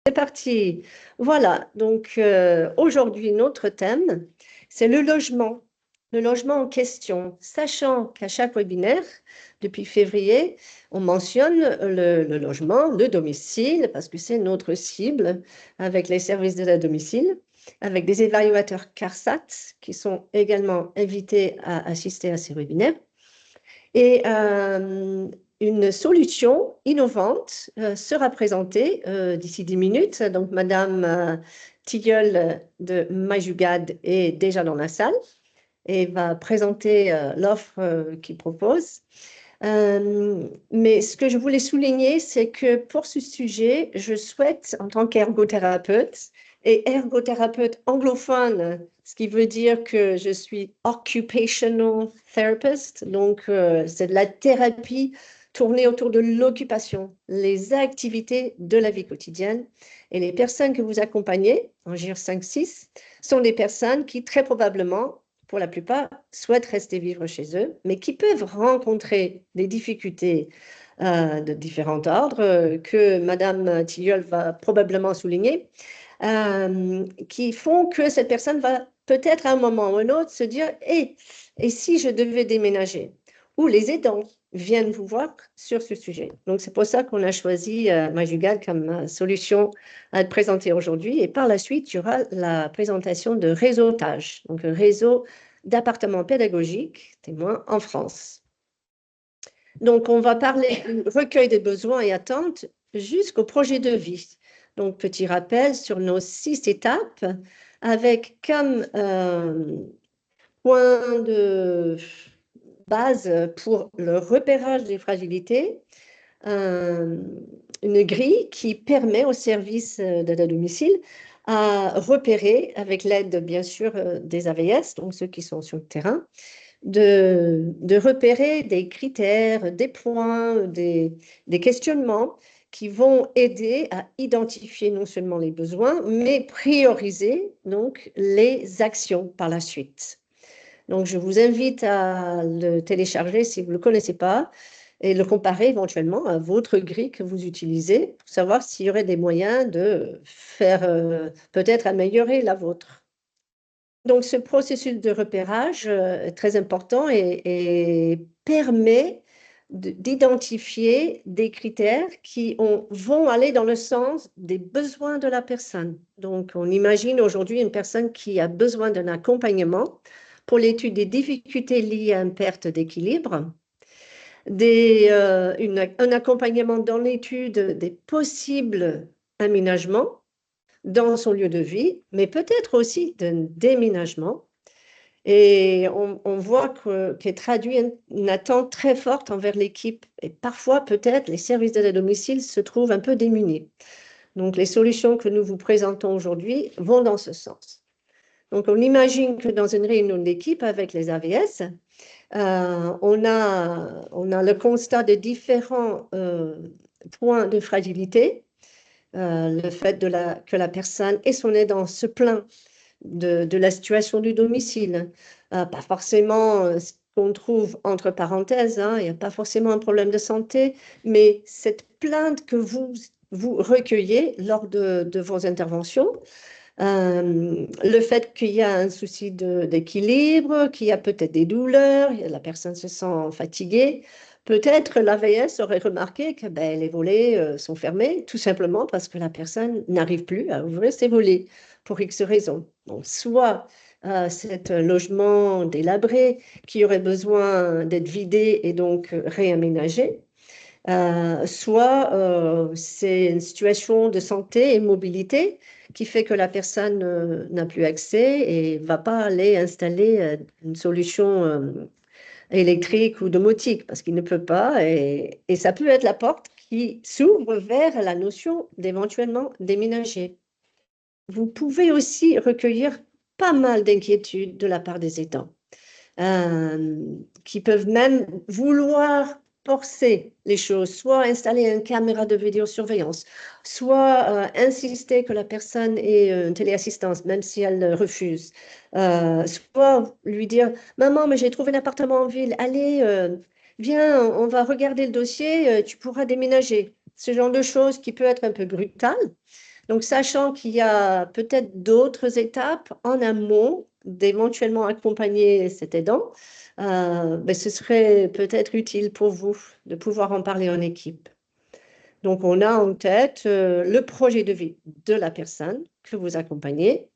C'est parti. Voilà, donc aujourd'hui, notre thème, c'est le logement en question, sachant qu'à chaque webinaire, depuis février, on mentionne le logement, le domicile, parce que c'est notre cible avec les services de la domicile, avec des évaluateurs CARSAT qui sont également invités à assister à ces webinaires. Et une solution innovante sera présentée d'ici 10 minutes. Donc, Madame Tilleul de Majugad est déjà dans la salle et va présenter l'offre qu'il propose. Mais ce que je voulais souligner, c'est que pour ce sujet, je souhaite, en tant qu'ergothérapeute, et ergothérapeute anglophone, ce qui veut dire que je suis occupational therapist, donc c'est de la thérapie tournée autour de l'occupation, les activités de la vie quotidienne. Et les personnes que vous accompagnez en GIR 5-6 sont des personnes qui, très probablement, pour la plupart, souhaitent rester vivre chez eux, mais qui peuvent rencontrer des difficultés de différents ordres que Madame Tilleul va probablement souligner, qui font que cette personne va peut-être à un moment ou un autre se dire et si je devais déménager? Ou les aidants viennent vous voir sur ce sujet. Donc, c'est pour ça qu'on a choisi Majugad comme solution à te présenter aujourd'hui. Et par la suite, il y aura la présentation de réseautage, donc un réseau d'appartements pédagogiques témoins en France. Donc, on va parler du recueil des besoins et attentes jusqu'au projet de vie. Donc, petit rappel sur nos 6 étapes avec comme point de base pour le repérage des fragilités, une grille qui permet au service de la domicile à repérer, avec l'aide bien sûr des AVS, donc ceux qui sont sur le terrain, de repérer des critères, des points, des questionnements qui vont aider à identifier non seulement les besoins, mais prioriser donc les actions par la suite. Donc, je vous invite à le télécharger si vous ne le connaissez pas et le comparer éventuellement à votre grille que vous utilisez pour savoir s'il y aurait des moyens de faire peut-être améliorer la vôtre. Donc, ce processus de repérage est très important et permet d'identifier des critères qui vont aller dans le sens des besoins de la personne. Donc, on imagine aujourd'hui une personne qui a besoin d'un accompagnement pour l'étude des difficultés liées à une perte d'équilibre, un accompagnement dans l'étude des possibles aménagements dans son lieu de vie, mais peut-être aussi d'un déménagement. Et on voit qu'est traduit une attente très forte envers l'équipe. Et parfois, peut-être, les services d'aide à domicile se trouvent un peu démunis. Donc, les solutions que nous vous présentons aujourd'hui vont dans ce sens. Donc, on imagine que dans une réunion d'équipe avec les AVS, on a le constat de différents points de fragilité. Le fait que la personne et son aidant se plaint de la situation du domicile. Pas forcément ce qu'on trouve entre parenthèses, hein, il n'y a pas forcément un problème de santé, mais cette plainte que vous recueillez lors de vos interventions, le fait qu'il y a un souci d'équilibre, qu'il y a peut-être des douleurs, la personne se sent fatiguée. Peut-être l'AVS aurait remarqué que les volets sont fermés, tout simplement parce que la personne n'arrive plus à ouvrir ses volets pour X raisons. Donc, soit c'est un logement délabré qui aurait besoin d'être vidé et donc réaménagé, soit c'est une situation de santé et mobilité qui fait que la personne n'a plus accès et ne va pas aller installer une solution électrique ou domotique parce qu'il ne peut pas. Et ça peut être la porte qui s'ouvre vers la notion d'éventuellement déménager. Vous pouvez aussi recueillir pas mal d'inquiétudes de la part des aidants qui peuvent même vouloir forcer les choses, soit installer une caméra de vidéosurveillance, soit insister que la personne ait une téléassistance, même si elle refuse, soit lui dire, maman, mais j'ai trouvé un appartement en ville, allez, viens, on va regarder le dossier, tu pourras déménager. Ce genre de choses qui peut être un peu brutal. Donc, sachant qu'il y a peut-être d'autres étapes en amont d'éventuellement accompagner cet aidant, ben, ce serait peut-être utile pour vous de pouvoir en parler en équipe. Donc, on a en tête le projet de vie de la personne que vous accompagnez,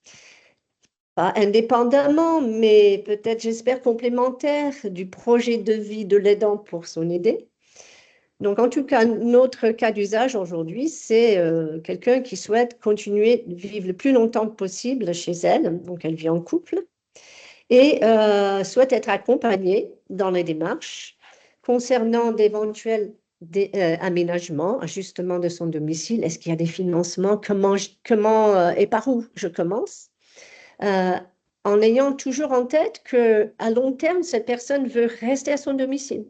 pas indépendamment, mais peut-être, j'espère, complémentaire du projet de vie de l'aidant pour son aidé. Donc, en tout cas, notre cas d'usage aujourd'hui, c'est quelqu'un qui souhaite continuer de vivre le plus longtemps possible chez elle, donc elle vit en couple, et souhaite être accompagnée dans les démarches concernant d'éventuels aménagements, ajustements de son domicile. Est-ce qu'il y a des financements? Comment et par où je commence? Euh, en ayant toujours en tête qu'à long terme, cette personne veut rester à son domicile.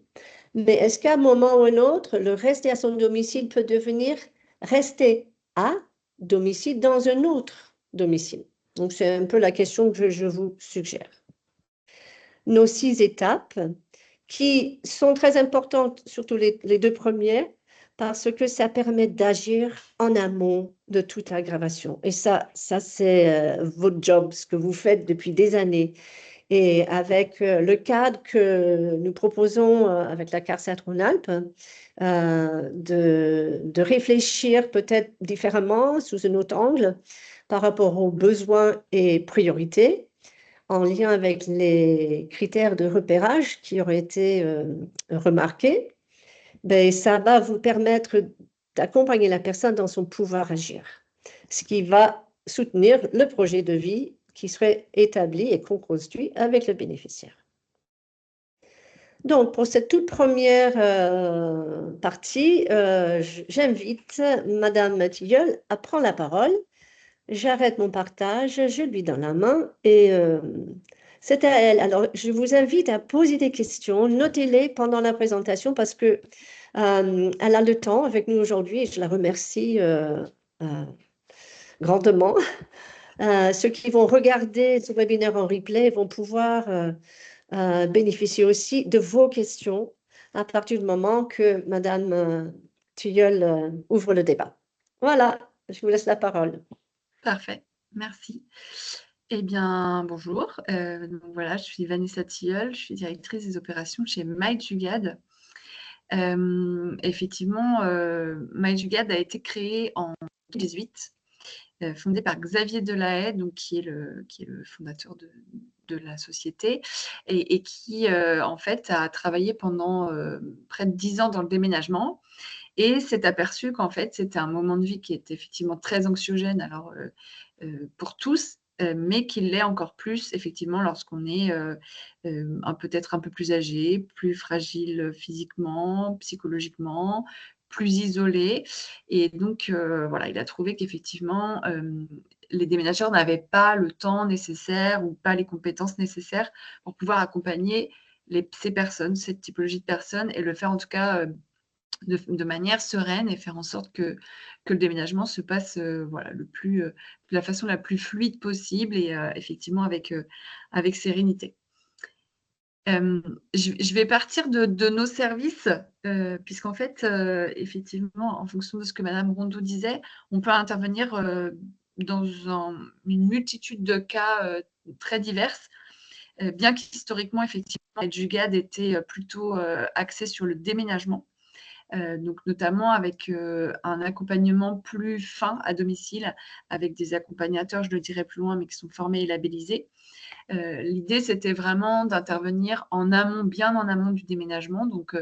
Mais est-ce qu'à un moment ou un autre, le rester à son domicile peut devenir rester à domicile dans un autre domicile? Donc, c'est un peu la question que je vous suggère. Nos 6 étapes qui sont très importantes, surtout les 2 premières, parce que ça permet d'agir en amont de toute aggravation. Et ça c'est votre job, ce que vous faites depuis des années. Et avec le cadre que nous proposons avec la CARSAT Rhône-Alpes, de réfléchir peut-être différemment, sous un autre angle, par rapport aux besoins et priorités, en lien avec les critères de repérage qui auraient été remarqués, ben, ça va vous permettre d'accompagner la personne dans son pouvoir agir, ce qui va soutenir le projet de vie qui serait établi et co-construit avec le bénéficiaire. Donc, pour cette toute première partie, j'invite Madame Tilleul à prendre la parole. J'arrête mon partage, je lui donne la main et c'est à elle. Alors, je vous invite à poser des questions, notez-les pendant la présentation parce que elle a le temps avec nous aujourd'hui et je la remercie grandement. Ceux qui vont regarder ce webinaire en replay vont pouvoir bénéficier aussi de vos questions à partir du moment que Madame Tilleul ouvre le débat. Voilà, je vous laisse la parole. Parfait, merci. Eh bien, bonjour. Donc voilà, je suis Vanessa Tilleul, je suis directrice des opérations chez MyJugad. Effectivement, MyJugad a été créé en 2018, fondé par Xavier Delahaye, donc, qui est le fondateur de la société et qui, en fait, a travaillé pendant près de 10 ans dans le déménagement et s'est aperçu qu'en fait, c'était un moment de vie qui était effectivement très anxiogène, alors pour tous, mais qu'il l'est encore plus effectivement lorsqu'on est peut-être un peu plus âgé, plus fragile physiquement, psychologiquement, plus isolé. Et donc, voilà, il a trouvé qu'effectivement, les déménageurs n'avaient pas le temps nécessaire ou pas les compétences nécessaires pour pouvoir accompagner ces personnes, cette typologie de personnes, et le faire en tout cas de manière sereine et faire en sorte que le déménagement se passe voilà, de la façon la plus fluide possible et effectivement avec sérénité. Je vais partir de nos services, puisqu'en fait, effectivement, en fonction de ce que Madame Rondeau disait, on peut intervenir dans une multitude de cas très diverses, bien qu'historiquement, effectivement, Jugad était plutôt axé sur le déménagement. Donc notamment avec un accompagnement plus fin à domicile, avec des accompagnateurs, je le dirai plus loin, mais qui sont formés et labellisés. L'idée, c'était vraiment d'intervenir en amont, bien en amont du déménagement, donc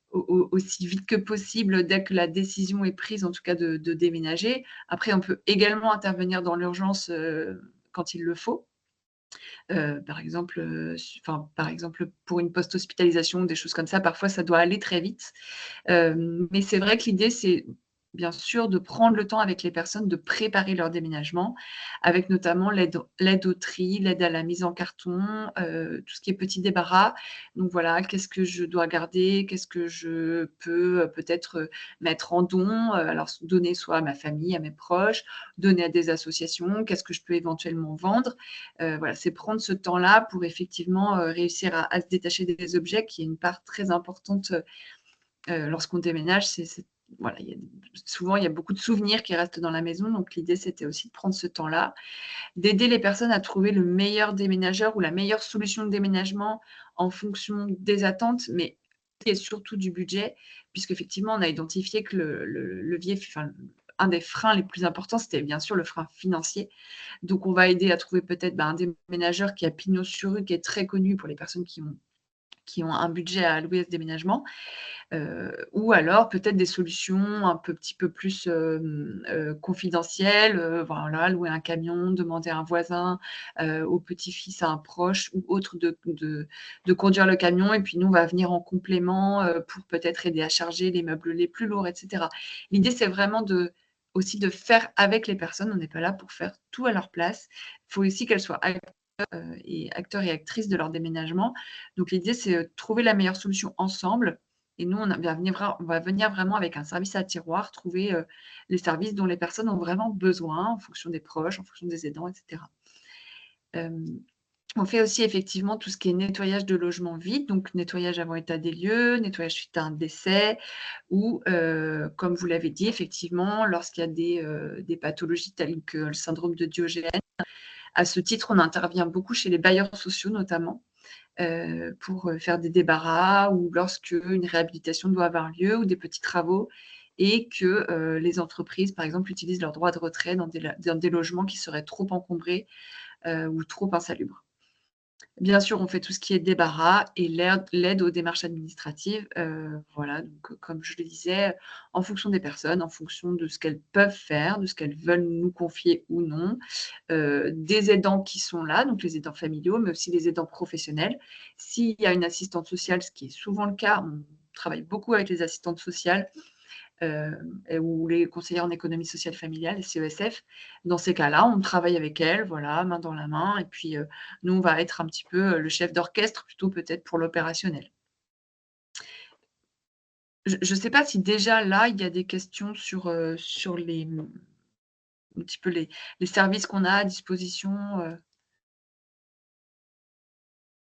aussi vite que possible, dès que la décision est prise, en tout cas de déménager. Après, on peut également intervenir dans l'urgence quand il le faut. Par exemple, pour une post-hospitalisation, des choses comme ça, parfois ça doit aller très vite. Mais c'est vrai que l'idée, c'est bien sûr de prendre le temps avec les personnes de préparer leur déménagement, avec notamment l'aide au tri, l'aide à la mise en carton, tout ce qui est petit débarras. Donc voilà, qu'est-ce que je dois garder, qu'est-ce que je peux peut-être mettre en don, alors donner soit à ma famille, à mes proches, donner à des associations, qu'est-ce que je peux éventuellement vendre. Voilà, c'est prendre ce temps-là pour effectivement réussir à se détacher des objets, qui est une part très importante lorsqu'on déménage. C'est voilà, souvent, il y a beaucoup de souvenirs qui restent dans la maison. Donc, l'idée, c'était aussi de prendre ce temps-là, d'aider les personnes à trouver le meilleur déménageur ou la meilleure solution de déménagement en fonction des attentes, mais et surtout du budget, puisqu'effectivement, on a identifié que le levier, enfin, un des freins les plus importants, c'était bien sûr le frein financier. Donc, on va aider à trouver peut-être un déménageur qui a pignon sur rue, qui est très connu pour les personnes qui ont un budget à allouer à ce déménagement. Ou alors peut-être des solutions un petit peu plus confidentielles, voilà, louer un camion, demander à un voisin, au petit-fils, à un proche ou autre de conduire le camion et puis nous, on va venir en complément, pour peut-être aider à charger les meubles les plus lourds et cetera. L'idée, c'est vraiment aussi de faire avec les personnes. On n'est pas là pour faire tout à leur place. Il faut aussi qu'elles soient acteurs et actrices de leur déménagement. Donc l'idée, c'est de trouver la meilleure solution ensemble et nous, on va venir vraiment avec un service à tiroir, trouver, les services dont les personnes ont vraiment besoin en fonction des proches, en fonction des aidants et cetera. On fait aussi effectivement tout ce qui est nettoyage de logements vides, donc nettoyage avant état des lieux, nettoyage suite à un décès ou, comme vous l'avez dit, effectivement, lorsqu'il y a des pathologies telles que le syndrome de Diogène. À ce titre, on intervient beaucoup chez les bailleurs sociaux notamment, pour faire des débarras ou lorsque une réhabilitation doit avoir lieu ou des petits travaux et que les entreprises, par exemple, utilisent leur droit de retrait dans des logements qui seraient trop encombrés ou trop insalubres. Bien sûr, on fait tout ce qui est débarras et l'aide aux démarches administratives. Voilà, donc comme je le disais, en fonction des personnes, en fonction de ce qu'elles peuvent faire, de ce qu'elles veulent nous confier ou non. Des aidants qui sont là, donc les aidants familiaux, mais aussi les aidants professionnels. S'il y a une assistante sociale, ce qui est souvent le cas, on travaille beaucoup avec les assistantes sociales, ou les conseillers en économie sociale familiale, les CESF. Dans ces cas-là, on travaille avec elles, voilà, main dans la main et puis, nous, on va être un petit peu, le chef d'orchestre plutôt peut-être pour l'opérationnel. Je ne sais pas si déjà là, il y a des questions sur un petit peu les services qu'on a à disposition,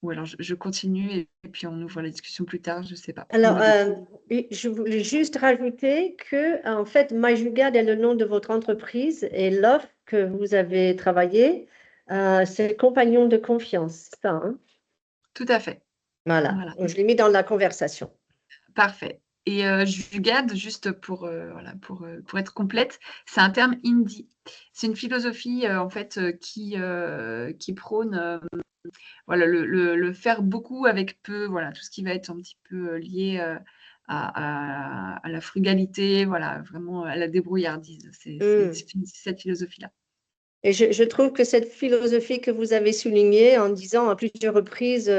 ou alors je continue et puis on ouvre la discussion plus tard, je ne sais pas. Vous Alors, me dites. oui, je voulais juste rajouter que, en fait, MyJugarde est le nom de votre entreprise et l'offre que vous avez travaillée, c'est compagnon de confiance, c'est ça, hein? Tout à fait, Voilà, voilà. je l'ai mis dans la conversation. Parfait et Jugad, juste pour, voilà, pour être complète, c'est un terme hindi. C'est une philosophie, en fait, qui prône, voilà, le faire beaucoup avec peu, voilà, tout ce qui va être un petit peu, lié, à la frugalité, voilà, vraiment à la débrouillardise. C'est Mmh. cette philosophie-là. Et je trouve que cette philosophie que vous avez soulignée en disant à plusieurs reprises,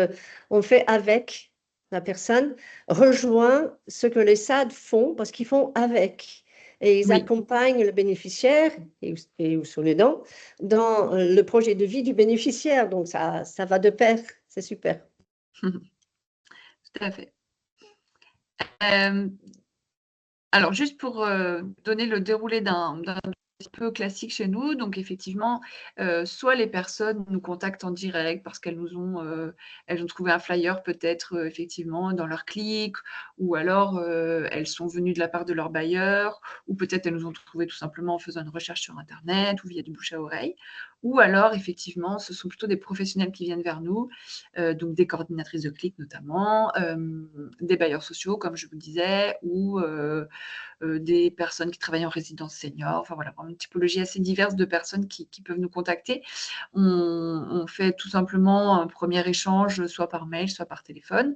on fait avec la personne, rejoint ce que les SAD font parce qu'ils font avec. Et ils Oui. accompagnent le bénéficiaire ou son aidant dans le projet de vie du bénéficiaire. Donc ça va de pair, c'est super. Tout à fait. Hem Alors juste pour, donner le déroulé d'un petit peu classique chez nous, donc effectivement, soit les personnes nous contactent en direct parce elles ont trouvé un flyer peut-être, effectivement dans leur clic ou alors, elles sont venues de la part de leur bailleur ou peut-être elles nous ont trouvées tout simplement en faisant une recherche sur internet ou via du bouche à oreille. Ou alors effectivement, ce sont plutôt des professionnels qui viennent vers nous, donc des coordinatrices de clic notamment, des bailleurs sociaux comme je vous le disais ou, des personnes qui travaillent en résidence senior, enfin voilà, vraiment une typologie assez diverse de personnes qui peuvent nous contacter. On fait tout simplement un premier échange, soit par mail, soit par téléphone.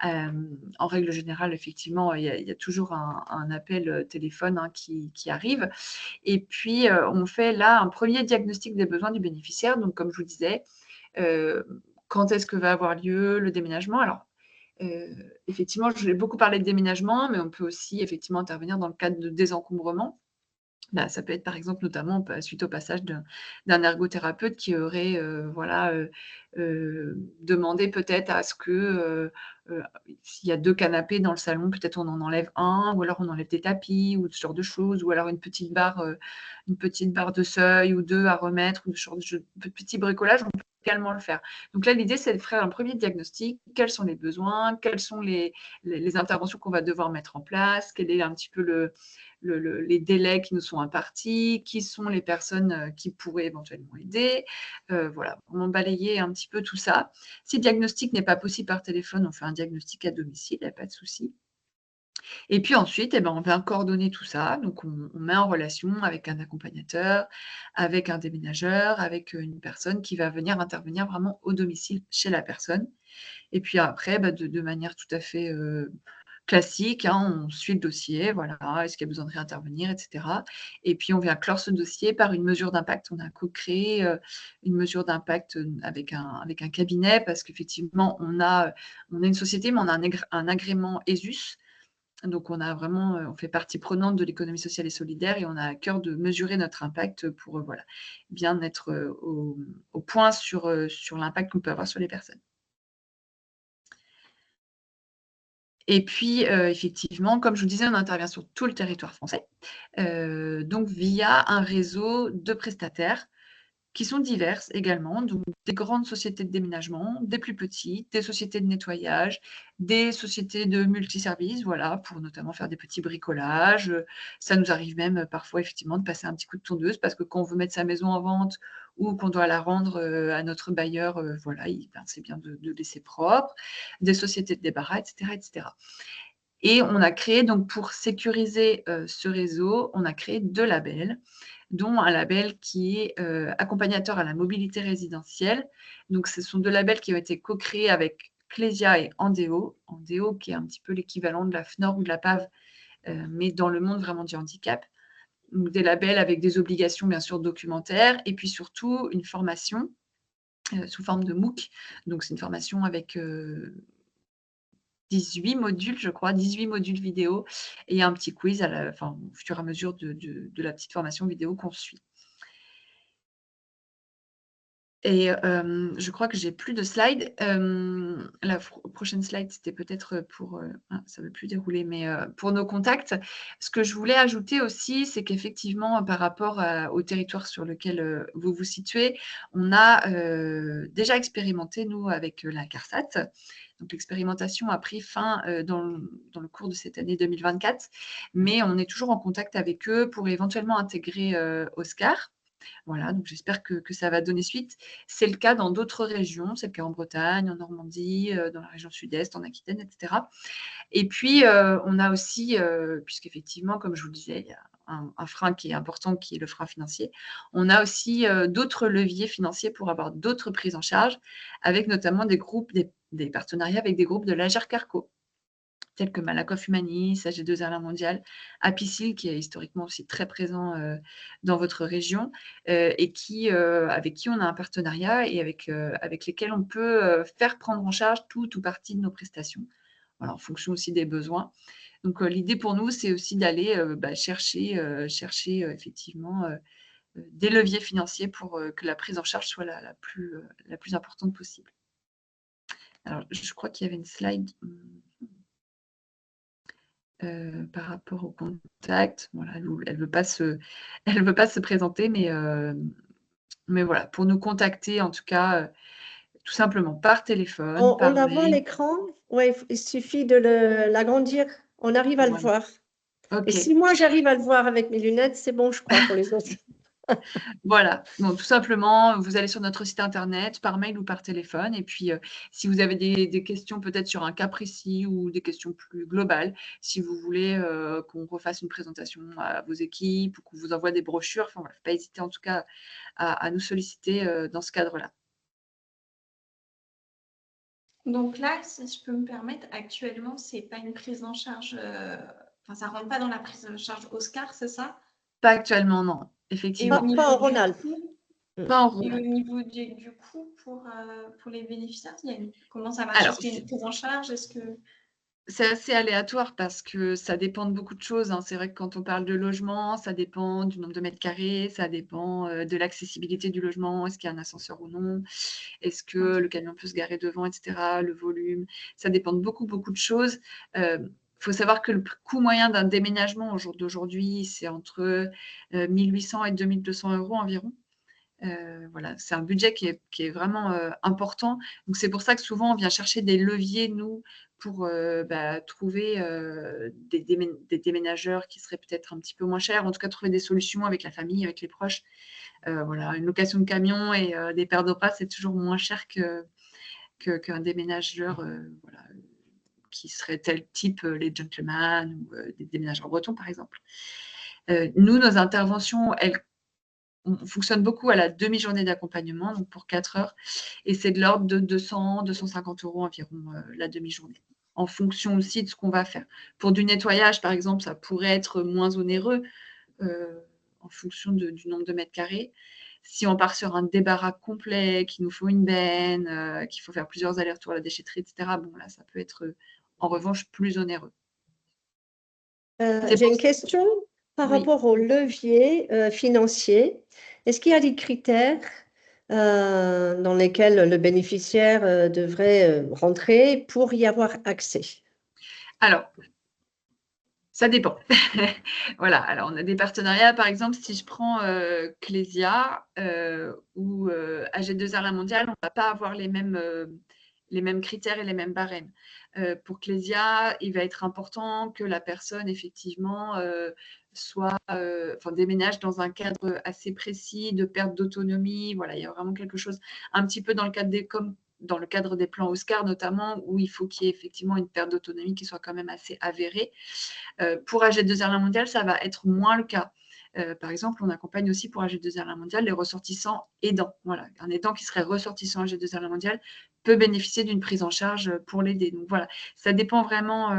En règle générale, effectivement, il y a toujours un appel, téléphone, hein, qui arrive et puis, on fait là un premier diagnostic des besoins du bénéficiaire. Donc comme je vous disais, heu, quand est-ce que va avoir lieu le déménagement? Alors, effectivement, je vais beaucoup parler de déménagement, mais on peut aussi effectivement intervenir dans le cadre de désencombrement. Bah, ça peut être par exemple notamment suite au passage d'un ergothérapeute qui aurait, voilà, demandé peut-être à ce que, s'il y a 2 canapés dans le salon, peut-être on en enlève un ou alors on enlève des tapis ou ce genre de choses ou alors une petite barre de seuil ou 2 à remettre ou ce genre de petit bricolage. également le faire. Donc là, l'idée, c'est de faire un premier diagnostic. Quels sont les besoins? Quelles sont les interventions qu'on va devoir mettre en place? Quel est un petit peu les délais qui nous sont impartis? Qui sont les personnes qui pourraient éventuellement aider? Voilà, vraiment balayer un petit peu tout ça. Si le diagnostic n'est pas possible par téléphone, on fait un diagnostic à domicile, il n'y a pas de souci. Et puis ensuite, eh ben, on va coordonner tout ça. Donc, on met en relation avec un accompagnateur, avec un déménageur, avec une personne qui va venir intervenir vraiment au domicile chez la personne. Et puis après, bah, de manière tout à fait classique, hein, on suit le dossier, voilà, est-ce qu'il y a besoin de réintervenir, etc. Et puis on vient clore ce dossier par une mesure d'impact. On a co-créé une mesure d'impact avec un cabinet parce qu'effectivement, on a une société, mais on a un agrément ESUS. Donc, on a vraiment, on fait partie prenante de l'économie sociale et solidaire et on a à cœur de mesurer notre impact pour voilà, bien être au point sur l'impact qu'on peut avoir sur les personnes. Et puis, effectivement, comme je vous disais, on intervient sur tout le territoire français, donc via un réseau de prestataires qui sont diverses également, donc des grandes sociétés de déménagement, des plus petites, des sociétés de nettoyage, des sociétés de multiservices, voilà, pour notamment faire des petits bricolages. Ça nous arrive même parfois effectivement de passer un petit coup de tondeuse parce que quand on veut mettre sa maison en vente ou qu'on doit la rendre à notre bailleur, voilà, c'est bien de laisser propre. Des sociétés de débarras, etc., etc. Et on a créé, donc pour sécuriser ce réseau, on a créé 2 labels, dont un label qui est accompagnateur à la mobilité résidentielle. Donc ce sont 2 labels qui ont été co-créés avec Clésia et Andéo. Andéo qui est un petit peu l'équivalent de la FNOR ou de la PAV, mais dans le monde vraiment du handicap. Donc des labels avec des obligations bien sûr documentaires et puis surtout une formation sous forme de MOOC. Donc c'est une formation avec 18 modules, je crois, 18 modules vidéo et un petit quiz au fur et à mesure de la petite formation vidéo qu'on suit. Et je crois que j'ai plus de slides. La prochaine slide, c'était peut-être pour, ça ne veut plus dérouler, mais pour nos contacts. Ce que je voulais ajouter aussi, c'est qu'effectivement, par rapport au territoire sur lequel vous vous situez, on a déjà expérimenté, nous, avec la CARSAT. Donc l'expérimentation a pris fin dans le cours de cette année 2024, mais on est toujours en contact avec eux pour éventuellement intégrer Oscar. Voilà, donc j'espère que ça va donner suite. C'est le cas dans d'autres régions, c'est le cas en Bretagne, en Normandie, dans la région sud-est, en Aquitaine, etc. Et puis, on a aussi, puisqu'effectivement, comme je vous le disais, il y a un frein qui est important, qui est le frein financier. On a aussi d'autres leviers financiers pour avoir d'autres prises en charge, avec notamment des partenariats avec des groupes de l'Ager-Carco, tels que Malakoff Humanis, AG2R La Mondiale, Apicil, qui est historiquement aussi très présent dans votre région, et avec qui on a un partenariat et avec lesquels on peut faire prendre en charge tout ou partie de nos prestations. Voilà, en fonction aussi des besoins. Donc l'idée pour nous, c'est aussi d'aller chercher effectivement des leviers financiers pour que la prise en charge soit la plus importante possible. Alors, je crois qu'il y avait une slide par rapport au contact. Voilà, elle veut pas se présenter, mais voilà, pour nous contacter, en tout cas, tout simplement par téléphone, On par la voit à mail. l'écran? Oui, il suffit de l'agrandir. On arrive à le Voilà. voir. Et OK. si moi j'arrive à le voir avec mes lunettes, c'est bon, je crois, pour les autres. Voilà, donc tout simplement, vous allez sur notre site internet, par mail ou par téléphone et puis, si vous avez des questions peut-être sur un cas précis ou des questions plus globales, si vous voulez, qu'on refasse une présentation à vos équipes ou qu'on vous envoie des brochures, enfin voilà, faut pas hésiter en tout cas à nous solliciter, dans ce cadre-là. Donc là, si je peux me permettre, actuellement, c'est pas une prise en charge, ça rentre pas dans la prise en charge Oscar, c'est ça? Pas actuellement, non, Et effectivement. au Pas en niveau du Rhône-Alpes. coût Pas en et au Rhône-Alpes. niveau du coût pour les bénéficiaires, comment ça marche? Alors Est-ce qu'il y a une prise en charge? Est-ce que c'est assez aléatoire parce que ça dépend de beaucoup de choses, hein. C'est vrai que quand on parle de logement, ça dépend du nombre de mètres carrés, ça dépend, de l'accessibilité du logement. Est-ce qu'il y a un ascenseur ou non? Est-ce que le camion peut se garer devant et cetera? Le volume, ça dépend de beaucoup, beaucoup de choses. Faut savoir que le coût moyen d'un déménagement au jour d'aujourd'hui, c'est entre, 1 800 et 2 200 € environ. Voilà, c'est un budget qui est vraiment important. Donc, c'est pour ça que souvent, on vient chercher des leviers, nous, pour trouver des déménageurs qui seraient peut-être un petit peu moins chers, en tout cas trouver des solutions avec la famille, avec les proches. Voilà, une location de camion et des paires de repas, c'est toujours moins cher qu'un déménageur voilà, qui serait tel type les gentlemen ou des déménageurs bretons, par exemple. Nous, nos interventions, on fonctionne beaucoup à la demi-journée d'accompagnement, donc pour 4 heures, et c'est de l'ordre de 200-250 € environ la demi-journée, en fonction aussi de ce qu'on va faire. Pour du nettoyage, par exemple, ça pourrait être moins onéreux en fonction du nombre de mètres carrés. Si on part sur un débarras complet, qu'il nous faut une benne, qu'il faut faire plusieurs allers-retours à la déchetterie, etc., bon, là, ça peut être en revanche plus onéreux. J'ai une question par Oui. rapport au levier financier. Est-ce qu'il y a des critères dans lesquels le bénéficiaire devrait rentrer pour y avoir accès? Alors, ça dépend. Voilà, alors on a des partenariats, par exemple, si je prends Clésia ou AG2R La Mondiale, on ne va pas avoir les mêmes critères et les mêmes barèmes. Pour Clésia, il va être important que la personne, effectivement, déménage dans un cadre assez précis de perte d'autonomie. Voilà, il y a vraiment quelque chose un petit peu dans le cadre dans le cadre des plans Oscar notamment, où il faut qu'il y ait effectivement une perte d'autonomie qui soit quand même assez avérée. Pour AG2R La Mondiale, ça va être moins le cas. Par exemple, on accompagne aussi pour AG2R La Mondiale les ressortissants aidants. Voilà, un aidant qui serait ressortissant AG2R La Mondiale peut bénéficier d'une prise en charge pour l'aider. Donc voilà, ça dépend vraiment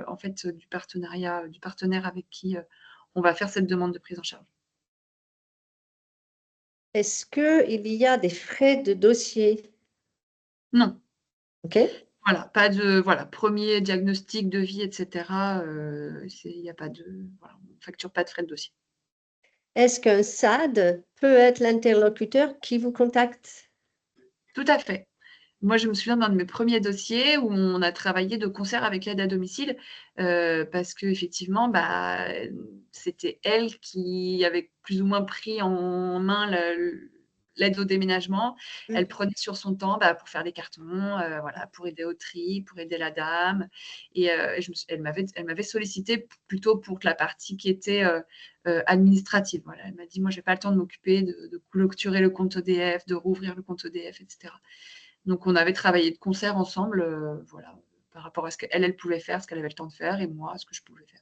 en fait du partenariat, du partenaire avec qui on va faire cette demande de prise en charge. Est-ce qu'il y a des frais de dossier? Non. OK. Voilà, pas de premier diagnostic, devis, etc. Il n'y a pas de voilà, on ne facture pas de frais de dossier. Est-ce qu'un SAD peut être l'interlocuteur qui vous contacte? Tout à fait. Moi, je me souviens d'un de mes premiers dossiers où on a travaillé de concert avec l'aide à domicile, parce qu'effectivement, c'était elle qui avait plus ou moins pris en main l'aide au déménagement. Mmh. Elle prenait sur son temps, pour faire les cartons, voilà, pour aider au tri, pour aider la dame et elle m'avait sollicité plutôt pour que la partie qui était, administrative. Voilà, elle m'a dit: «Moi, j'ai pas le temps de m'occuper de clôturer le compte EDF, de rouvrir le compte EDF» et cetera. Donc, on avait travaillé de concert ensemble, voilà, par rapport à ce qu'elle, elle pouvait faire, ce qu'elle avait le temps de faire et moi, ce que je pouvais faire.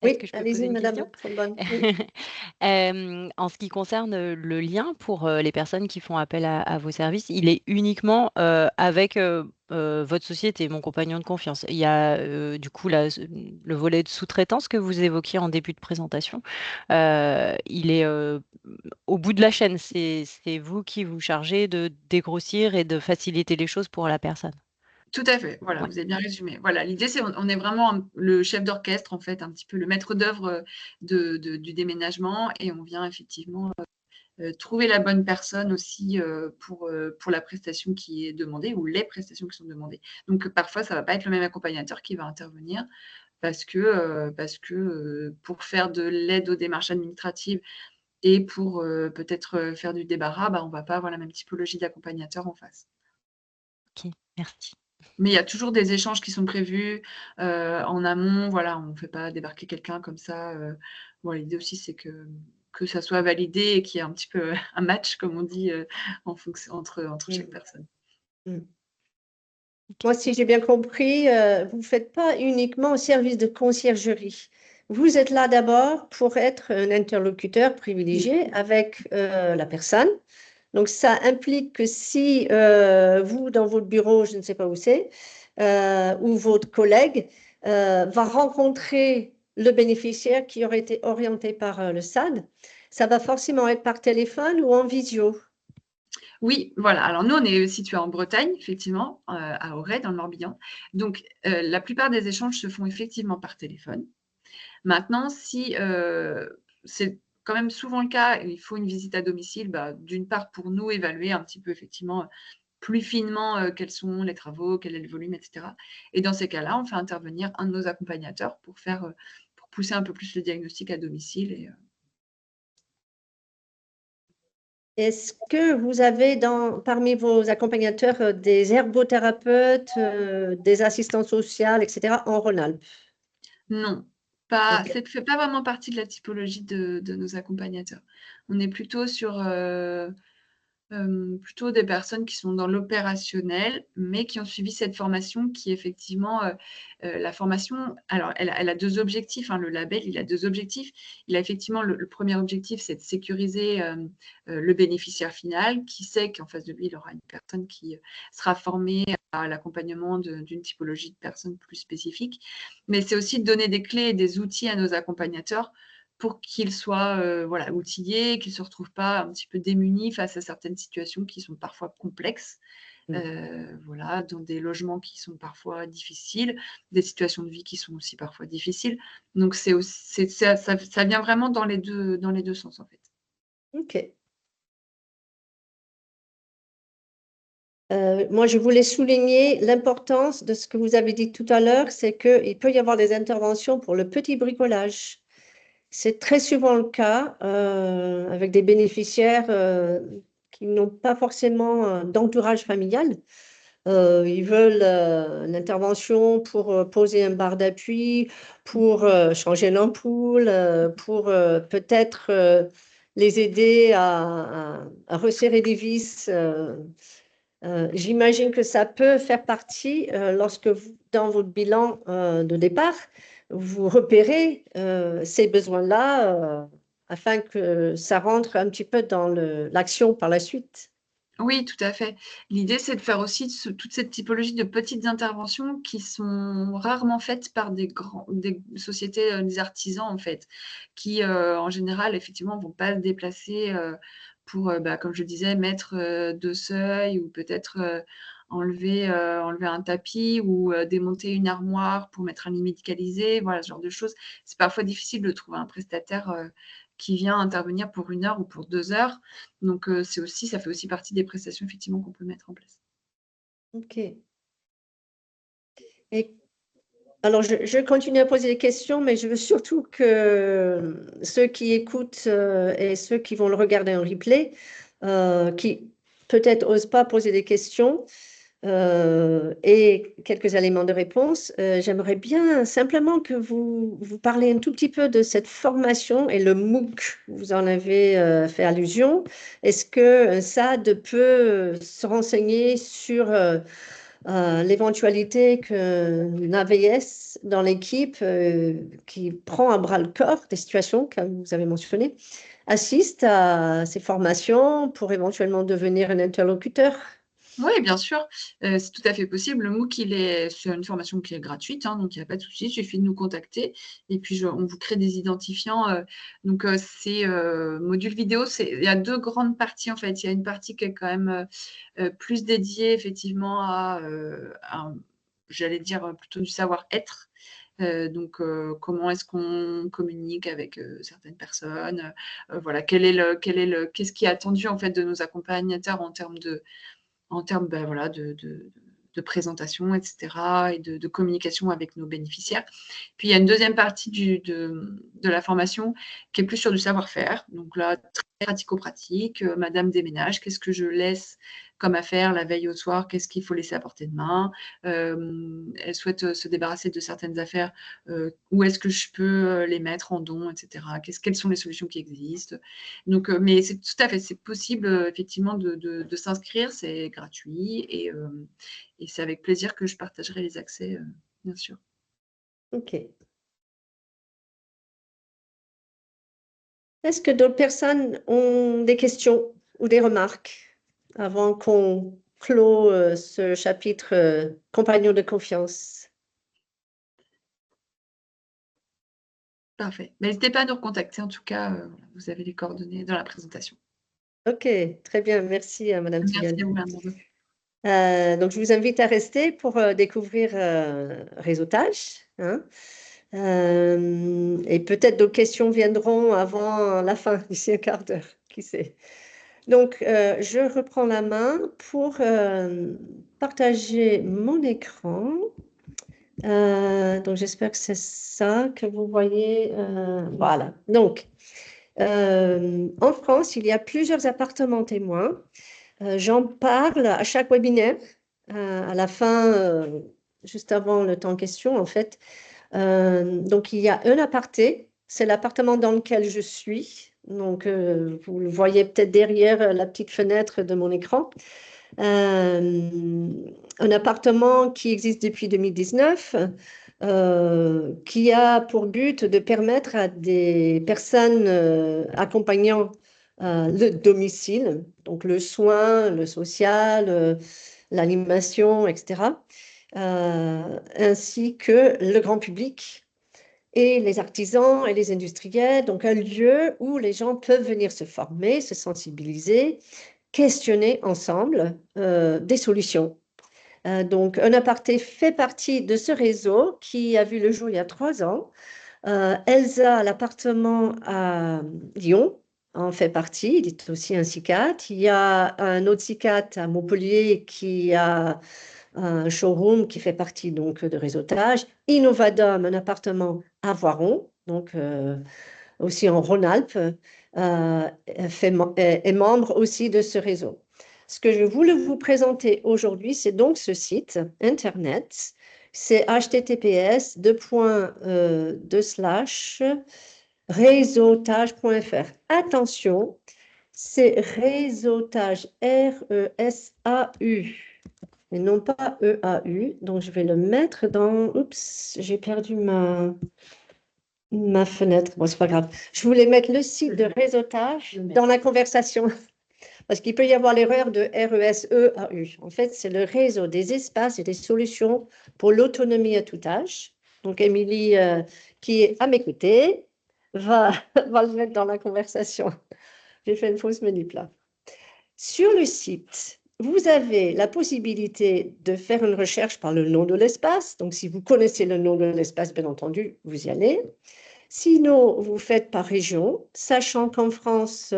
Est-ce Oui, que je peux poser allez-y, une madame question? Trombone. Oui. En ce qui concerne, le lien pour, les personnes qui font appel à vos services, il est uniquement, avec, votre société, Mon Compagnon de Confiance? Il y a, du coup, le volet de sous-traitance que vous évoquiez en début de présentation, il est, au bout de la chaîne. C'est vous qui vous chargez de dégrossir et de faciliter les choses pour la personne? Tout à fait, voilà, Ouais. vous avez bien résumé. Voilà, l'idée, c'est on est vraiment le chef d'orchestre, en fait, un petit peu le maître d'œuvre, du déménagement et on vient effectivement, trouver la bonne personne aussi, pour la prestation qui est demandée ou les prestations qui sont demandées. Donc, parfois, ça ne va pas être le même accompagnateur qui va intervenir parce que, pour faire de l'aide aux démarches administratives et pour, peut-être, faire du débarras, on ne va pas avoir la même typologie d'accompagnateur en face. OK, merci. Mais il y a toujours des échanges qui sont prévus, en amont. Voilà, on ne fait pas débarquer quelqu'un comme ça, voilà, l'idée aussi, c'est que ça soit validé et qu'il y ait un petit peu un match, comme on dit, en fonction entre chaque Mmh. personne. Mmh. OK. Moi, si j'ai bien compris, vous ne faites pas uniquement au service de conciergerie. Vous êtes là d'abord pour être un interlocuteur Oui. privilégié avec la personne. Donc, ça implique que si vous, dans votre bureau, je ne sais pas où c'est, ou votre collègue va rencontrer le bénéficiaire qui aurait été orienté par le SAD, ça va forcément être par téléphone ou en visio. Oui, voilà. Alors nous, on est situés en Bretagne, effectivement, à Auray, dans le Morbihan. Donc, la plupart des échanges se font effectivement par téléphone. Maintenant, si, c'est quand même souvent le cas, il faut une visite à domicile, d'une part pour nous évaluer un petit peu effectivement, plus finement, quels sont les travaux, quel est le volume et cetera et dans ces cas-là, on fait intervenir un de nos accompagnateurs pour pousser un peu plus le diagnostic à domicile Est-ce que vous avez parmi vos accompagnateurs des herbothérapeutes, des assistantes sociales, etc., en Rhône-Alpes? Non, Ok. ça ne fait pas vraiment partie de la typologie de nos accompagnateurs. On est plutôt sur plutôt des personnes qui sont dans l'opérationnel, mais qui ont suivi cette formation qui effectivement, la formation alors elle a 2 objectifs, hein, le label, il a 2 objectifs. Il a effectivement le 1er objectif, c'est de sécuriser, le bénéficiaire final qui sait qu'en face de lui, il aura une personne qui, sera formée à l'accompagnement d'une typologie de personnes plus spécifique. Mais c'est aussi de donner des clés et des outils à nos accompagnateurs pour qu'ils soient, voilà, outillés, qu'ils ne se retrouvent pas un petit peu démunis face à certaines situations qui sont parfois complexes, voilà, dans des logements qui sont parfois difficiles, des situations de vie qui sont aussi parfois difficiles. Donc ça vient vraiment dans les 2 sens, en fait. Ok. Moi, je voulais souligner l'importance de ce que vous avez dit tout à l'heure, c'est qu'il peut y avoir des interventions pour le petit bricolage. C'est très souvent le cas avec des bénéficiaires qui n'ont pas forcément d'entourage familial. Ils veulent une intervention pour poser un bar d'appui, pour changer l'ampoule, pour peut-être les aider à resserrer les vis. J'imagine que ça peut faire partie, lorsque dans votre bilan de départ, vous repérez ces besoins-là afin que ça rentre un petit peu dans l'action par la suite. Oui, tout à fait. L'idée, c'est de faire aussi toute cette typologie de petites interventions qui sont rarement faites par des sociétés, des artisans, en fait, qui, en général, effectivement, vont pas se déplacer, pour, bah, comme je disais, mettre, 2 seuils ou peut-être, enlever un tapis ou, démonter une armoire pour mettre un lit médicalisé, voilà, ce genre de choses. C'est parfois difficile de trouver un prestataire, qui vient intervenir pour 1 heure ou pour 2 heures. Donc, ça fait aussi partie des prestations effectivement qu'on peut mettre en place. Ok. Et alors, je continue à poser des questions, mais je veux surtout que ceux qui écoutent et ceux qui vont le regarder en replay, qui peut-être osent pas poser des questions, et quelques éléments de réponse, j'aimerais bien simplement que vous parlez un tout petit peu de cette formation et le MOOC, vous en avez fait allusion. Est-ce que un SAD peut se renseigner sur l'éventualité qu'un AVS dans l'équipe qui prend à bras le corps des situations, comme vous avez mentionné, assiste à ces formations pour éventuellement devenir un interlocuteur? Oui, bien sûr, c'est tout à fait possible. Le MOOC, c'est une formation qui est gratuite, hein, donc il y a pas de souci, il suffit de nous contacter et puis on vous crée des identifiants, donc c'est, module vidéo, il y a 2 grandes parties, en fait. Il y a une partie qui est quand même, plus dédiée effectivement j'allais dire, plutôt du savoir-être, donc comment est-ce qu'on communique avec, certaines personnes, voilà, qu'est-ce qui est attendu, en fait, de nos accompagnateurs en termes, bah, voilà, de présentation et cetera et de communication avec nos bénéficiaires. Puis il y a une deuxième partie de la formation qui est plus sur du savoir-faire. Donc là, très pratico-pratique, madame déménage, qu'est-ce que je laisse comme affaire la veille au soir? Qu'est-ce qu'il faut laisser à portée de main? Elle souhaite, se débarrasser de certaines affaires, où est-ce que je peux, les mettre en don et cetera? Quelles sont les solutions qui existent? Donc, mais c'est tout à fait, c'est possible, effectivement de s'inscrire, c'est gratuit et c'est avec plaisir que je partagerai les accès, bien sûr. Ok. Est-ce que d'autres personnes ont des questions ou des remarques avant qu'on clôt ce chapitre compagnon de confiance? Parfait. N'hésitez pas à nous recontacter en tout cas, voilà, vous avez les coordonnées dans la présentation. Ok, très bien, merci Madame Merci Tilleul. à vous, madame Bourdeau. Donc, je vous invite à rester pour découvrir Réseautage, hein. Et peut-être d'autres questions viendront avant la fin, d'ici un quart d'heure, qui sait. Donc, je reprends la main pour partager mon écran. Donc, j'espère que c'est ça que vous voyez. Voilà. Donc, En France, il y a plusieurs appartements témoins. J'en parle à chaque webinaire, à la fin, juste avant le temps question, en fait. Donc, il y a un aparté, c'est l'appartement dans lequel je suis. Donc, vous le voyez peut-être derrière la petite fenêtre de mon écran. Un appartement qui existe depuis 2019, qui a pour but de permettre à des personnes accompagnant le domicile, donc le soin, le social, l'animation, etc., ainsi que le grand public et les artisans et les industriels, donc un lieu où les gens peuvent venir se former, se sensibiliser, questionner ensemble des solutions. Donc, un aparté fait partie de ce réseau qui a vu le jour il y a 3 ans. Elsa, l'appartement à Lyon, en fait partie. Il est aussi un CICAT. Il y a un autre CICAT à Montpellier qui a un showroom qui fait partie donc de réseautage. Innovadom, un appartement à Voiron, donc aussi en Rhône-Alpes, est membre aussi de ce réseau. Ce que je voulais vous présenter aujourd'hui, c'est donc ce site internet. C'est https://réseautage.fr. Attention, c'est réseautage, R-E-S-A-U, et non pas E-A-U. Donc, je vais le mettre dans... Oups, j'ai perdu ma fenêtre. Bon, c'est pas grave. Je voulais mettre le site de réseautage dans la conversation. Parce qu'il peut y avoir l'erreur de RESEAU. En fait, c'est le réseau des espaces et des solutions pour l'autonomie à tout âge. Donc, Émilie, qui est à mes côtés, va le mettre dans la conversation. J'ai fait une fausse manip là. Sur le site, vous avez la possibilité de faire une recherche par le nom de l'espace. Donc, si vous connaissez le nom de l'espace, bien entendu, vous y allez. Sinon, vous faites par région, sachant qu'en France,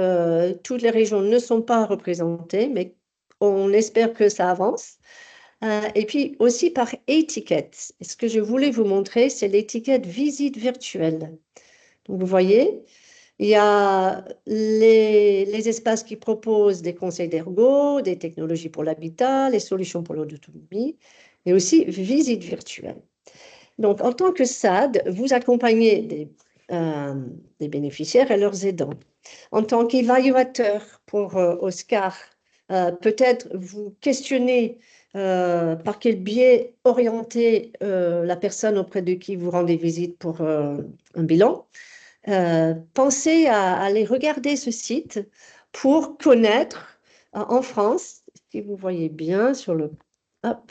toutes les régions ne sont pas représentées, mais on espère que ça avance. Et puis aussi par étiquette. Et ce que je voulais vous montrer, c'est l'étiquette visite virtuelle. Donc, vous voyez, il y a les espaces qui proposent des conseils d'ergo, des technologies pour l'habitat, les solutions pour l'autonomie, et aussi visite virtuelle. Donc, en tant que SAD, vous accompagnez des bénéficiaires et leurs aidants. En tant qu'évaluateur pour Oscar, peut-être vous questionnez par quel biais orienter la personne auprès de qui vous rendez visite pour un bilan. Pensez à aller regarder ce site pour connaître en France, si vous voyez bien sur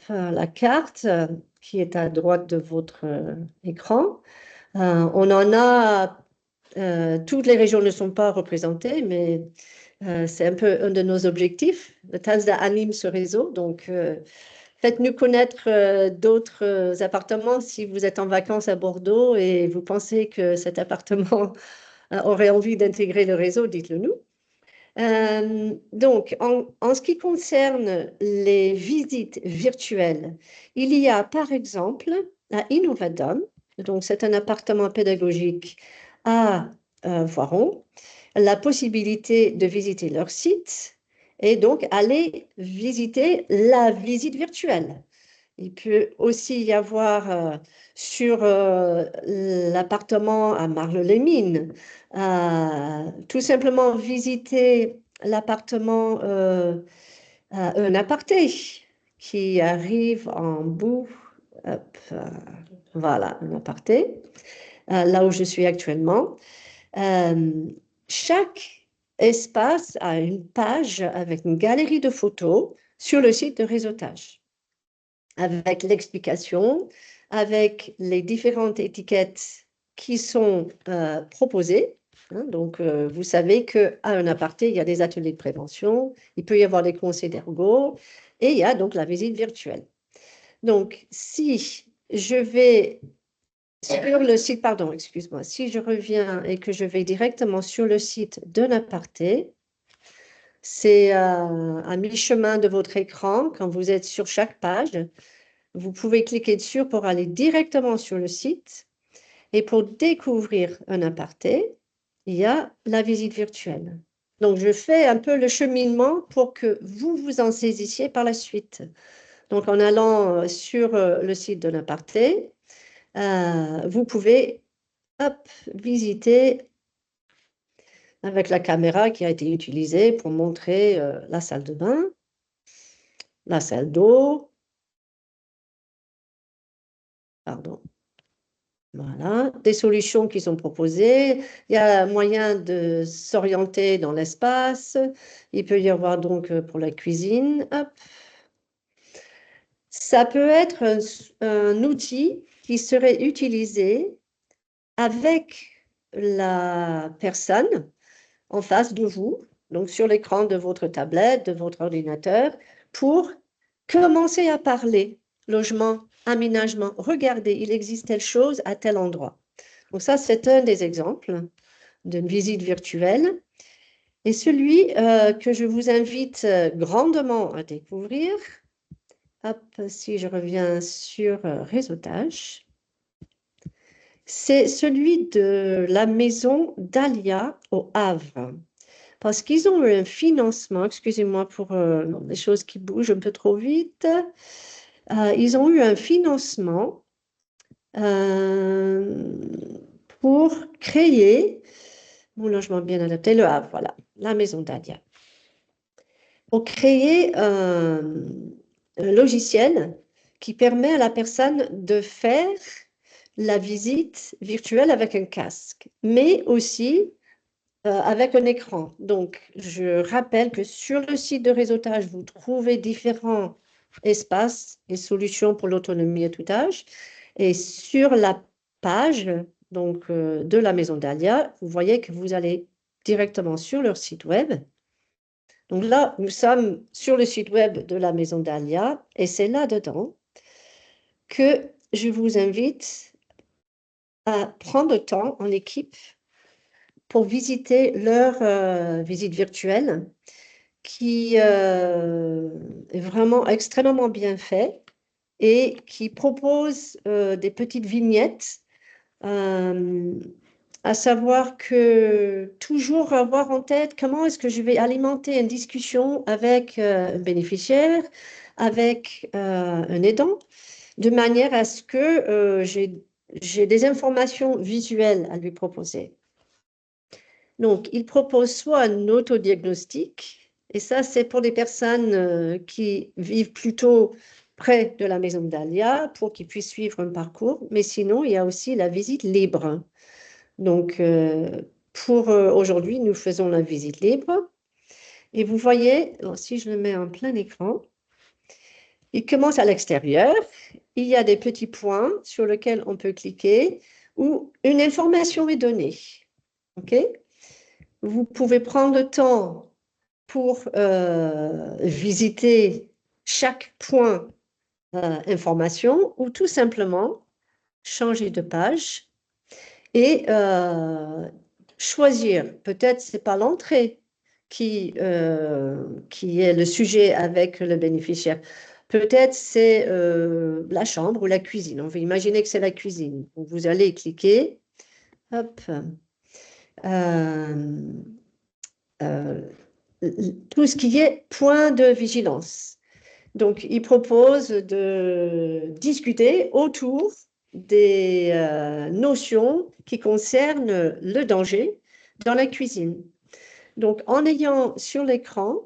la carte qui est à droite de votre écran. On en a, toutes les régions ne sont pas représentées, mais c'est un peu un de nos objectifs. Le TASDA anime ce réseau, donc faites-nous connaître d'autres appartements si vous êtes en vacances à Bordeaux et vous pensez que cet appartement aurait envie d'intégrer le réseau, dites-le nous. Donc, en ce qui concerne les visites virtuelles, il y a par exemple à Innovadom, donc c'est un appartement pédagogique à Voiron, la possibilité de visiter leur site et donc aller visiter la visite virtuelle. Il peut aussi y avoir sur l'appartement à Marle-les-Mines, tout simplement visiter l'appartement, un aparté qui arrive en bout. Hop, voilà, un aparté, là où je suis actuellement. Chaque espace a une page avec une galerie de photos sur le site de réseautage, avec l'explication, avec les différentes étiquettes qui sont proposées. Donc, vous savez qu'à un aparté, il y a des ateliers de prévention, il peut y avoir des conseils d'ergo, et il y a donc la visite virtuelle. Donc, si je vais sur le site, pardon, excuse-moi, si je reviens et que je vais directement sur le site d'un aparté, c'est à mi-chemin de votre écran, quand vous êtes sur chaque page, vous pouvez cliquer dessus pour aller directement sur le site et pour découvrir un aparté, il y a la visite virtuelle. Donc, je fais un peu le cheminement pour que vous vous en saisissiez par la suite. Donc, en allant sur le site de l'Aparté, vous pouvez visiter avec la caméra qui a été utilisée pour montrer la salle de bain, la salle d'eau, pardon. Voilà, des solutions qui sont proposées. Il y a moyen de s'orienter dans l'espace. Il peut y avoir donc pour la cuisine. Hop. Ça peut être un outil qui serait utilisé avec la personne en face de vous, donc sur l'écran de votre tablette, de votre ordinateur, pour commencer à parler logement, aménagement. Regardez, il existe telle chose à tel endroit. Donc ça, c'est un des exemples d'une visite virtuelle. Et celui que je vous invite grandement à découvrir, hop, si je reviens sur réseautage, c'est celui de la maison Dahlia au Havre. Parce qu'ils ont eu un financement, excusez-moi pour les choses qui bougent un peu trop vite, ils ont eu un financement pour créer mon logement bien adapté, le Havre, voilà, la maison Dahlia. Pour créer un logiciel qui permet à la personne de faire la visite virtuelle avec un casque, mais aussi avec un écran. Donc, je rappelle que sur le site de réseautage, vous trouvez différents espaces et solutions pour l'autonomie à tout âge. Et sur la page donc, de la Maison Dahlia, vous voyez que vous allez directement sur leur site web. Donc là, nous sommes sur le site web de la Maison Dahlia et c'est là-dedans que je vous invite à prendre le temps en équipe pour visiter leur visite virtuelle qui est vraiment extrêmement bien fait et qui propose des petites vignettes, à savoir que toujours avoir en tête comment est-ce que je vais alimenter une discussion avec un bénéficiaire, avec un aidant, de manière à ce que j'ai des informations visuelles à lui proposer. Donc, il propose soit un autodiagnostic, et ça, c'est pour les personnes qui vivent plutôt près de la maison Dahlia pour qu'ils puissent suivre un parcours. Mais sinon, il y a aussi la visite libre. Donc, pour aujourd'hui, nous faisons la visite libre. Et vous voyez, alors, si je le mets en plein écran, il commence à l'extérieur. Il y a des petits points sur lesquels on peut cliquer où une information est donnée. OK ? Vous pouvez prendre le temps pour visiter chaque point information ou tout simplement changer de page et choisir. Peut-être ce n'est pas l'entrée qui est le sujet avec le bénéficiaire. Peut-être c'est la chambre ou la cuisine. On va imaginer que c'est la cuisine. Donc, vous allez cliquer. Hop. Tout ce qui est point de vigilance. Donc, il propose de discuter autour des notions qui concernent le danger dans la cuisine. Donc, en ayant sur l'écran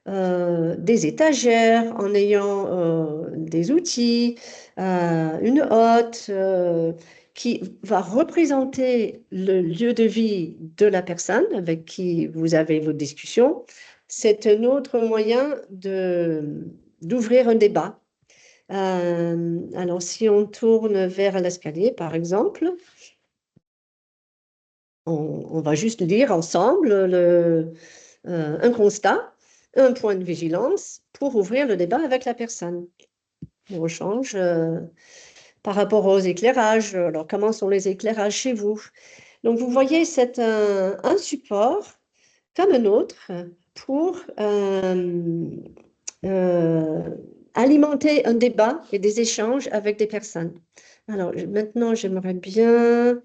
des étagères, en ayant des outils, une hotte qui va représenter le lieu de vie de la personne avec qui vous avez vos discussions, c'est un autre moyen d'ouvrir un débat. Alors, si on tourne vers l'escalier, par exemple, on va juste lire ensemble un constat, un point de vigilance pour ouvrir le débat avec la personne. On change par rapport aux éclairages. Alors, comment sont les éclairages chez vous? Donc, vous voyez, c'est un support comme un autre pour alimenter un débat et des échanges avec des personnes. Alors, maintenant, j'aimerais bien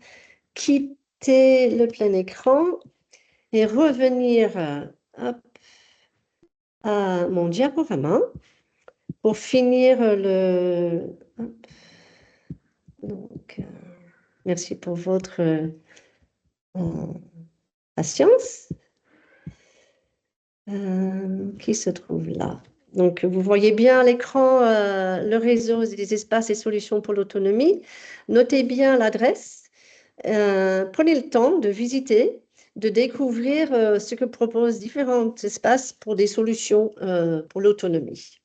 quitter quitter le plein écran et revenir hop, à mon diaporama pour finir le... hop. Donc, merci pour votre patience. Qui se trouve là. Donc, vous voyez bien à l'écran le réseau des espaces et solutions pour l'autonomie. Notez bien l'adresse. Prenez le temps de visiter, de découvrir ce que proposent différents espaces pour des solutions pour l'autonomie.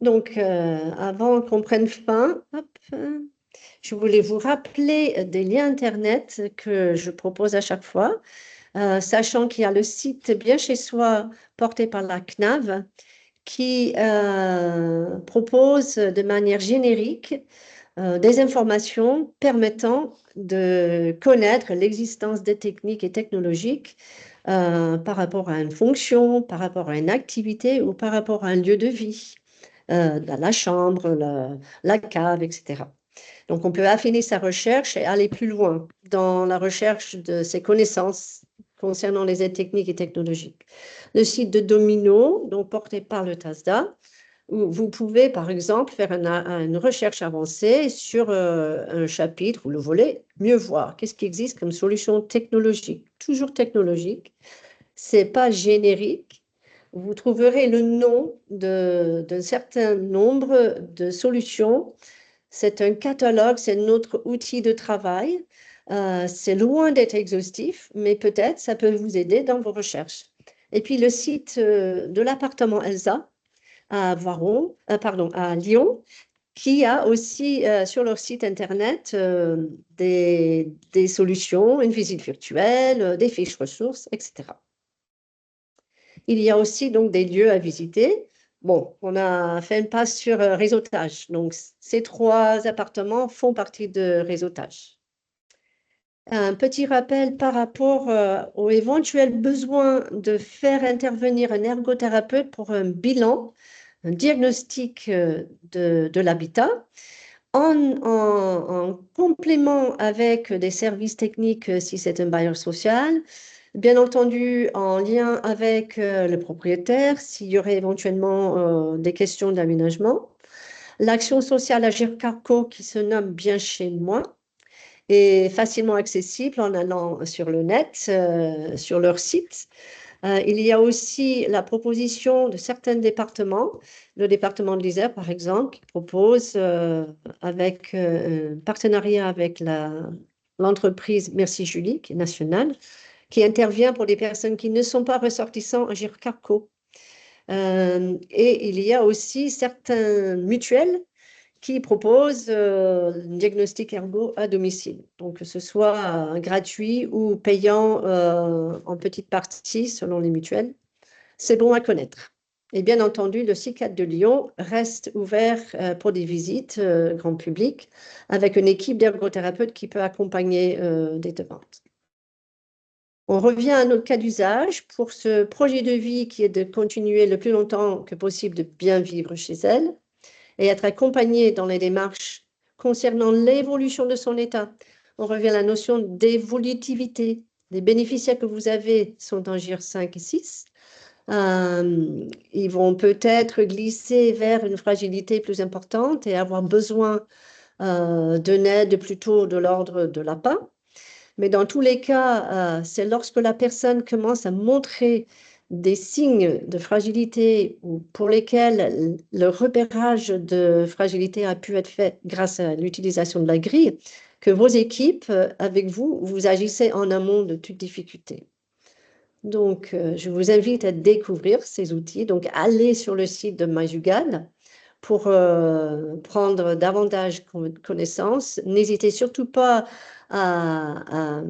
Donc, avant qu'on prenne fin, hop, je voulais vous rappeler des liens Internet que je propose à chaque fois. Sachant qu'il y a le site Bien chez soi porté par la CNAV qui propose de manière générique des informations permettant de connaître l'existence des techniques et technologiques par rapport à une fonction, par rapport à une activité ou par rapport à un lieu de vie, dans la chambre, la cave, etc. Donc, on peut affiner sa recherche et aller plus loin dans la recherche de ses connaissances concernant les aides techniques et technologiques. Le site de Domino, donc porté par le TASDA, où vous pouvez, par exemple, faire une recherche avancée sur un chapitre ou le volet « Mieux voir ». Qu'est-ce qui existe comme solution technologique? Toujours technologique. Ce n'est pas générique. Vous trouverez le nom d'un certain nombre de solutions. C'est un catalogue, c'est notre outil de travail. C'est loin d'être exhaustif, mais peut-être ça peut vous aider dans vos recherches. Et puis le site de l'appartement Elsa à à Lyon, qui a aussi sur leur site internet des solutions, une visite virtuelle, des fiches ressources, etc. Il y a aussi donc des lieux à visiter. Bon, on a fait une passe sur réseautage. Donc, ces 3 appartements font partie de réseautage. Un petit rappel par rapport au éventuel besoin de faire intervenir un ergothérapeute pour un bilan, un diagnostic de l'habitat, en complément avec des services techniques si c'est un bailleur social, bien entendu en lien avec le propriétaire s'il y aurait éventuellement des questions d'aménagement. L'action sociale Agir Carco qui se nomme Bien chez moi est facilement accessible en allant sur le net, sur leur site. Il y a aussi la proposition de certains départements, le département de l'Isère par exemple, qui propose avec un partenariat avec l'entreprise Merci Julie, qui est nationale, qui intervient pour les personnes qui ne sont pas ressortissants Agir Carco. Et il y a aussi certains mutuelles qui proposent un diagnostic ergo à domicile. Donc, que ce soit gratuit ou payant en petite partie selon les mutuelles, c'est bon à connaître. Et bien entendu, le CICAD de Lyon reste ouvert pour des visites grand public avec une équipe d'ergothérapeutes qui peut accompagner des demandes. On revient à notre cas d'usage pour ce projet de vie qui est de continuer le plus longtemps que possible de bien vivre chez elle et être accompagné dans les démarches concernant l'évolution de son état. On revient à la notion d'évolutivité. Les bénéficiaires que vous avez sont en GIR 5 et 6. Ils vont peut-être glisser vers une fragilité plus importante et avoir besoin d'une aide plutôt de l'ordre de l'APA. Mais dans tous les cas, c'est lorsque la personne commence à montrer des signes de fragilité ou pour lesquels le repérage de fragilité a pu être fait grâce à l'utilisation de la grille, que vos équipes, avec vous, vous agissez en amont de toute difficulté. Donc, je vous invite à découvrir ces outils. Donc, allez sur le site de MyJugal pour prendre davantage connaissance. N'hésitez surtout pas à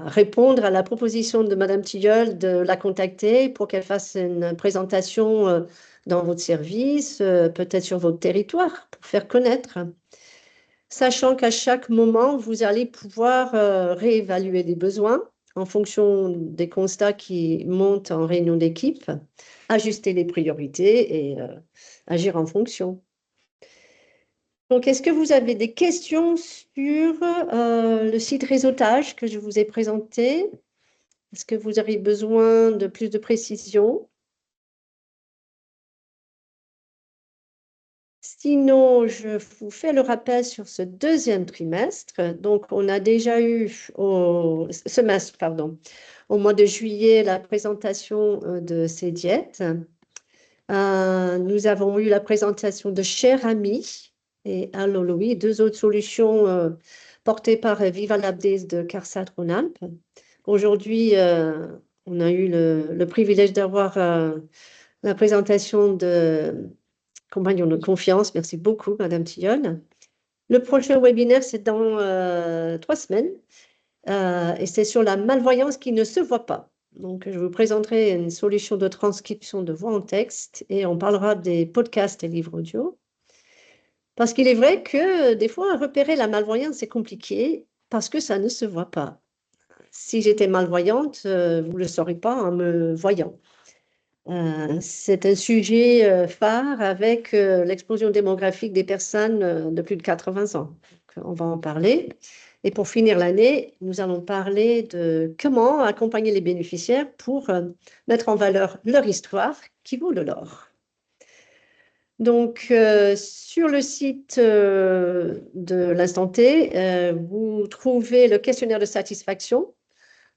répondre à la proposition de Madame Tilleul de la contacter pour qu'elle fasse une présentation dans votre service, peut-être sur votre territoire, pour faire connaître. Sachant qu'à chaque moment, vous allez pouvoir réévaluer les besoins en fonction des constats qui montent en réunion d'équipe, ajuster les priorités et agir en fonction. Donc, est-ce que vous avez des questions sur le site réseautage que je vous ai présenté? Est-ce que vous avez besoin de plus de précision? Sinon, je vous fais le rappel sur ce deuxième trimestre. Donc, on a déjà eu au semestre, pardon, au mois de juillet, la présentation de ces diètes. Nous avons eu la présentation de Cher Ami et Allo Louis, deux autres solutions portées par Viva Labdés de CARSAT Rhône-Alpes. Aujourd'hui, on a eu le privilège d'avoir la présentation de Compagnon de confiance. Merci beaucoup, Madame Tilleul. Le prochain webinaire, c'est dans 3 semaines et c'est sur la malvoyance qui ne se voit pas. Donc, je vous présenterai une solution de transcription de voix en texte et on parlera des podcasts et livres audio. Parce qu'il est vrai que des fois, repérer la malvoyance, c'est compliqué parce que ça ne se voit pas. Si j'étais malvoyante, vous ne le saurez pas en me voyant. C'est un sujet phare avec l'explosion démographique des personnes de plus de 80 ans. Donc, on va en parler. Et pour finir l'année, nous allons parler de comment accompagner les bénéficiaires pour mettre en valeur leur histoire qui vaut de l'or. Donc, sur le site de l'Instant T, vous trouvez le questionnaire de satisfaction.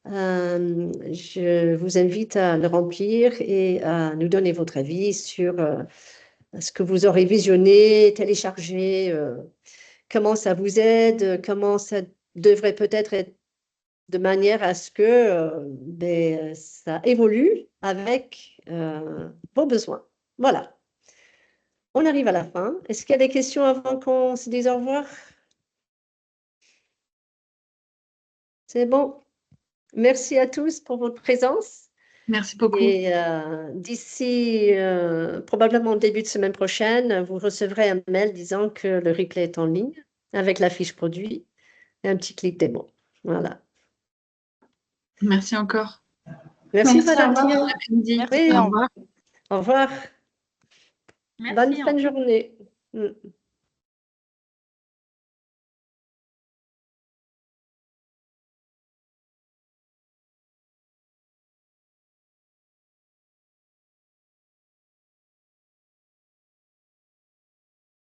Je vous invite à le remplir et à nous donner votre avis sur ce que vous aurez visionné, téléchargé, comment ça vous aide, comment ça devrait peut-être être de manière à ce que ça évolue avec vos besoins. Voilà, on arrive à la fin. Est-ce qu'il y a des questions avant qu'on se dise au revoir? C'est bon. Merci à tous pour votre présence. Merci beaucoup. Et d'ici probablement début de semaine prochaine, vous recevrez un mail disant que le replay est en ligne avec la fiche produit et un petit clic démo. Voilà. Merci encore. Merci, Merci, Madame au revoir. Tillon. Bon après-midi. Merci, Oui. Au revoir. Au revoir. Merci, Bonne au fin de journée.